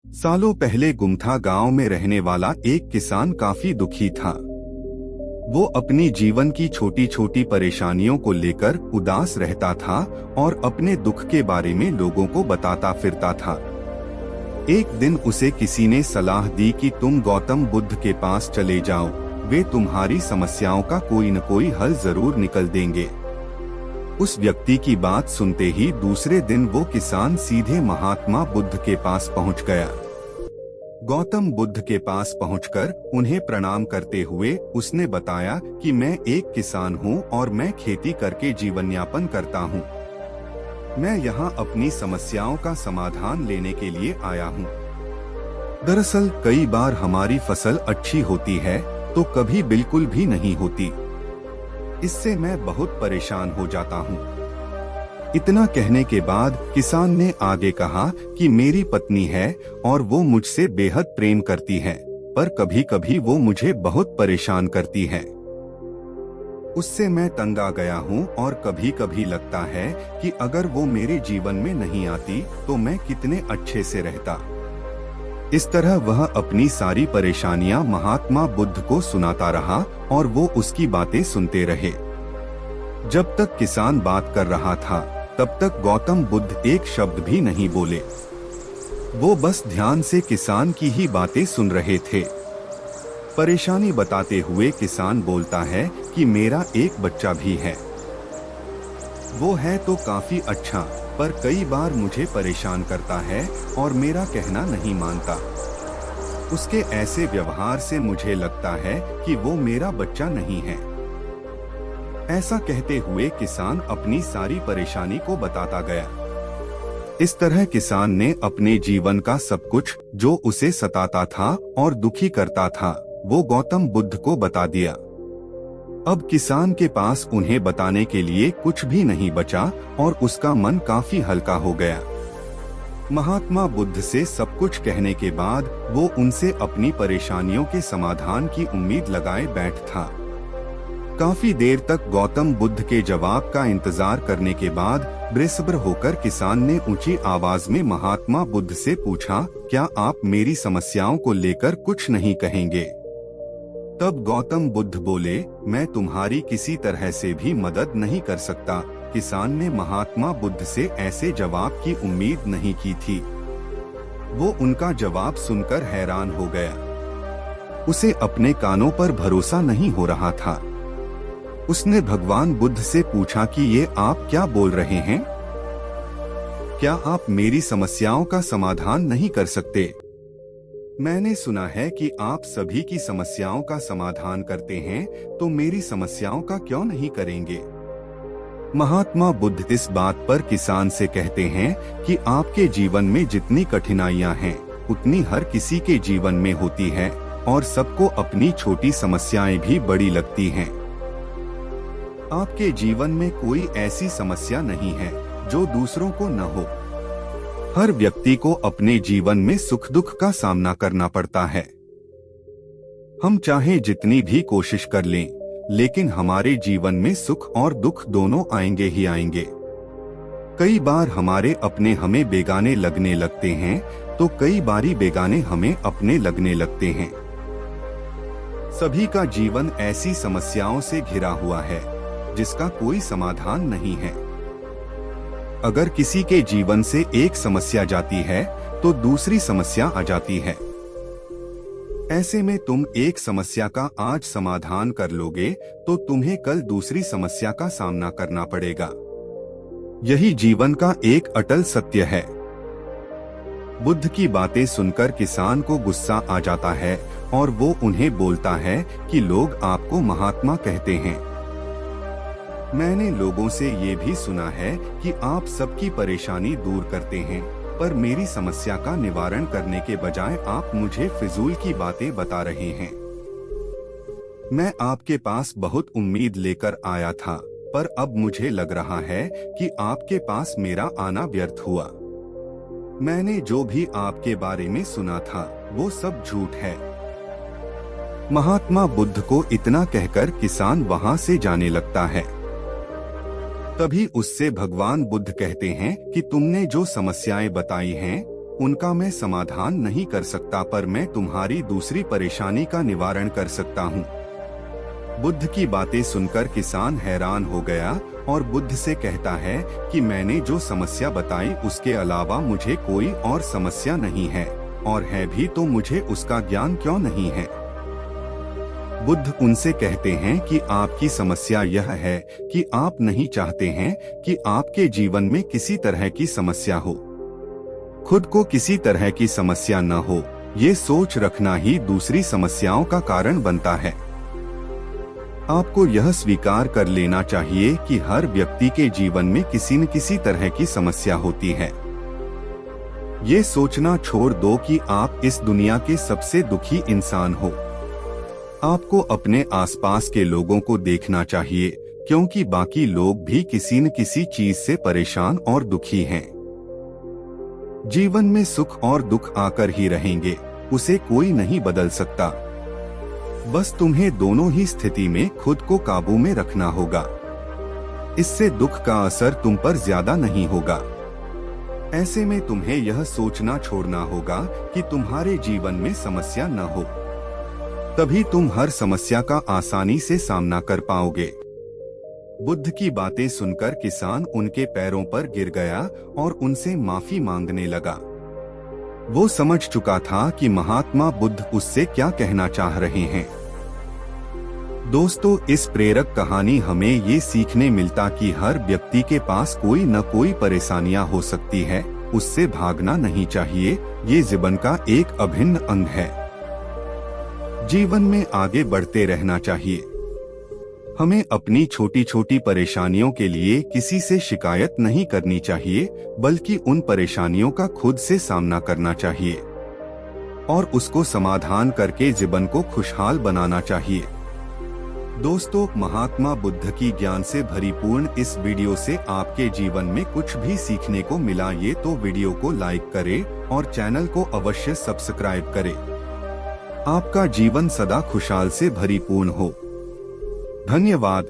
सालों पहले गुमथा गांव में रहने वाला एक किसान काफी दुखी था। वो अपनी जीवन की छोटी छोटी परेशानियों को लेकर उदास रहता था और अपने दुख के बारे में लोगों को बताता फिरता था। एक दिन उसे किसी ने सलाह दी कि तुम गौतम बुद्ध के पास चले जाओ, वे तुम्हारी समस्याओं का कोई न कोई हल जरूर निकल देंगे। उस व्यक्ति की बात सुनते ही दूसरे दिन वो किसान सीधे महात्मा बुद्ध के पास पहुंच गया। गौतम बुद्ध के पास पहुंचकर उन्हें प्रणाम करते हुए उसने बताया कि मैं एक किसान हूं और मैं खेती करके जीवन यापन करता हूं। मैं यहाँ अपनी समस्याओं का समाधान लेने के लिए आया हूँ। दरअसल कई बार हमारी फसल अच्छी होती है तो कभी बिल्कुल भी नहीं होती। इससे मैं बहुत परेशान हो जाता हूँ। इतना कहने के बाद किसान ने आगे कहा कि मेरी पत्नी है और वो मुझसे बेहद प्रेम करती है, पर कभी कभी वो मुझे बहुत परेशान करती है। उससे मैं तंग आ गया हूँ और कभी कभी लगता है कि अगर वो मेरे जीवन में नहीं आती तो मैं कितने अच्छे से रहता। इस तरह वह अपनी सारी परेशानियां महात्मा बुद्ध को सुनाता रहा और वो उसकी बातें सुनते रहे। जब तक किसान बात कर रहा था तब तक गौतम बुद्ध एक शब्द भी नहीं बोले। वो बस ध्यान से किसान की ही बातें सुन रहे थे। परेशानी बताते हुए किसान बोलता है कि मेरा एक बच्चा भी है। वो है तो काफी अच्छा, पर कई बार मुझे परेशान करता है और मेरा कहना नहीं मानता। उसके ऐसे व्यवहार से मुझे लगता है कि वो मेरा बच्चा नहीं है। ऐसा कहते हुए किसान अपनी सारी परेशानी को बताता गया। इस तरह किसान ने अपने जीवन का सब कुछ जो उसे सताता था और दुखी करता था वो गौतम बुद्ध को बता दिया। अब किसान के पास उन्हें बताने के लिए कुछ भी नहीं बचा और उसका मन काफी हल्का हो गया। महात्मा बुद्ध से सब कुछ कहने के बाद वो उनसे अपनी परेशानियों के समाधान की उम्मीद लगाए बैठ था। काफी देर तक गौतम बुद्ध के जवाब का इंतजार करने के बाद बेसब्र होकर किसान ने ऊंची आवाज में महात्मा बुद्ध से पूछा, क्या आप मेरी समस्याओं को लेकर कुछ नहीं कहेंगे? तब गौतम बुद्ध बोले, मैं तुम्हारी किसी तरह से भी मदद नहीं कर सकता। किसान ने महात्मा बुद्ध से ऐसे जवाब की उम्मीद नहीं की थी। वो उनका जवाब सुनकर हैरान हो गया। उसे अपने कानों पर भरोसा नहीं हो रहा था। उसने भगवान बुद्ध से पूछा कि ये आप क्या बोल रहे हैं? क्या आप मेरी समस्याओं का समाधान नहीं कर सकते? मैंने सुना है कि आप सभी की समस्याओं का समाधान करते हैं, तो मेरी समस्याओं का क्यों नहीं करेंगे? महात्मा बुद्ध इस बात पर किसान से कहते हैं कि आपके जीवन में जितनी कठिनाइयां हैं, उतनी हर किसी के जीवन में होती है और सबको अपनी छोटी समस्याएं भी बड़ी लगती हैं। आपके जीवन में कोई ऐसी समस्या नहीं है जो दूसरों को न हो। हर व्यक्ति को अपने जीवन में सुख दुख का सामना करना पड़ता है। हम चाहे जितनी भी कोशिश कर लें, लेकिन हमारे जीवन में सुख और दुख दोनों आएंगे ही आएंगे। कई बार हमारे अपने हमें बेगाने लगने लगते हैं, तो कई बारी बेगाने हमें अपने लगने लगते हैं। सभी का जीवन ऐसी समस्याओं से घिरा हुआ है जिसका कोई समाधान नहीं है। अगर किसी के जीवन से एक समस्या जाती है तो दूसरी समस्या आ जाती है। ऐसे में तुम एक समस्या का आज समाधान कर लोगे तो तुम्हें कल दूसरी समस्या का सामना करना पड़ेगा। यही जीवन का एक अटल सत्य है। बुद्ध की बातें सुनकर किसान को गुस्सा आ जाता है और वो उन्हें बोलता है कि लोग आपको महात्मा कहते हैं। मैंने लोगों से ये भी सुना है कि आप सबकी परेशानी दूर करते हैं, पर मेरी समस्या का निवारण करने के बजाय आप मुझे फिजूल की बातें बता रहे हैं। मैं आपके पास बहुत उम्मीद लेकर आया था, पर अब मुझे लग रहा है कि आपके पास मेरा आना व्यर्थ हुआ। मैंने जो भी आपके बारे में सुना था वो सब झूठ है। महात्मा बुद्ध को इतना कहकर किसान वहां से जाने लगता है। तभी उससे भगवान बुद्ध कहते हैं कि तुमने जो समस्याएं बताई हैं उनका मैं समाधान नहीं कर सकता, पर मैं तुम्हारी दूसरी परेशानी का निवारण कर सकता हूँ। बुद्ध की बातें सुनकर किसान हैरान हो गया और बुद्ध से कहता है कि मैंने जो समस्या बताई उसके अलावा मुझे कोई और समस्या नहीं है, और है भी तो मुझे उसका ज्ञान क्यों नहीं है। बुद्ध उनसे कहते हैं कि आपकी समस्या यह है कि आप नहीं चाहते हैं कि आपके जीवन में किसी तरह की समस्या हो, खुद को किसी तरह की समस्या न हो। ये सोच रखना ही दूसरी समस्याओं का कारण बनता है। आपको यह स्वीकार कर लेना चाहिए कि हर व्यक्ति के जीवन में किसी न किसी तरह की समस्या होती है। ये सोचना छोड़ दो कि आप इस दुनिया के सबसे दुखी इंसान हो। आपको अपने आसपास के लोगों को देखना चाहिए, क्योंकि बाकी लोग भी किसी न किसी चीज से परेशान और दुखी हैं। जीवन में सुख और दुख आकर ही रहेंगे, उसे कोई नहीं बदल सकता। बस तुम्हें दोनों ही स्थिति में खुद को काबू में रखना होगा। इससे दुख का असर तुम पर ज्यादा नहीं होगा। ऐसे में तुम्हें यह सोचना छोड़ना होगा कि तुम्हारे जीवन में समस्या न हो, तभी तुम हर समस्या का आसानी से सामना कर पाओगे। बुद्ध की बातें सुनकर किसान उनके पैरों पर गिर गया और उनसे माफी मांगने लगा। वो समझ चुका था कि महात्मा बुद्ध उससे क्या कहना चाह रहे हैं। दोस्तों, इस प्रेरक कहानी हमें ये सीखने मिलता कि हर व्यक्ति के पास कोई न कोई परेशानियां हो सकती है, उससे भागना नहीं चाहिए। ये जीवन का एक अभिन्न अंग है। जीवन में आगे बढ़ते रहना चाहिए। हमें अपनी छोटी छोटी परेशानियों के लिए किसी से शिकायत नहीं करनी चाहिए, बल्कि उन परेशानियों का खुद से सामना करना चाहिए और उसको समाधान करके जीवन को खुशहाल बनाना चाहिए। दोस्तों, महात्मा बुद्ध की ज्ञान से भरीपूर्ण इस वीडियो से आपके जीवन में कुछ भी सीखने को मिला ये तो वीडियो को लाइक करें और चैनल को अवश्य सब्सक्राइब करें। आपका जीवन सदा खुशहाल से भरीपूर्ण हो। धन्यवाद।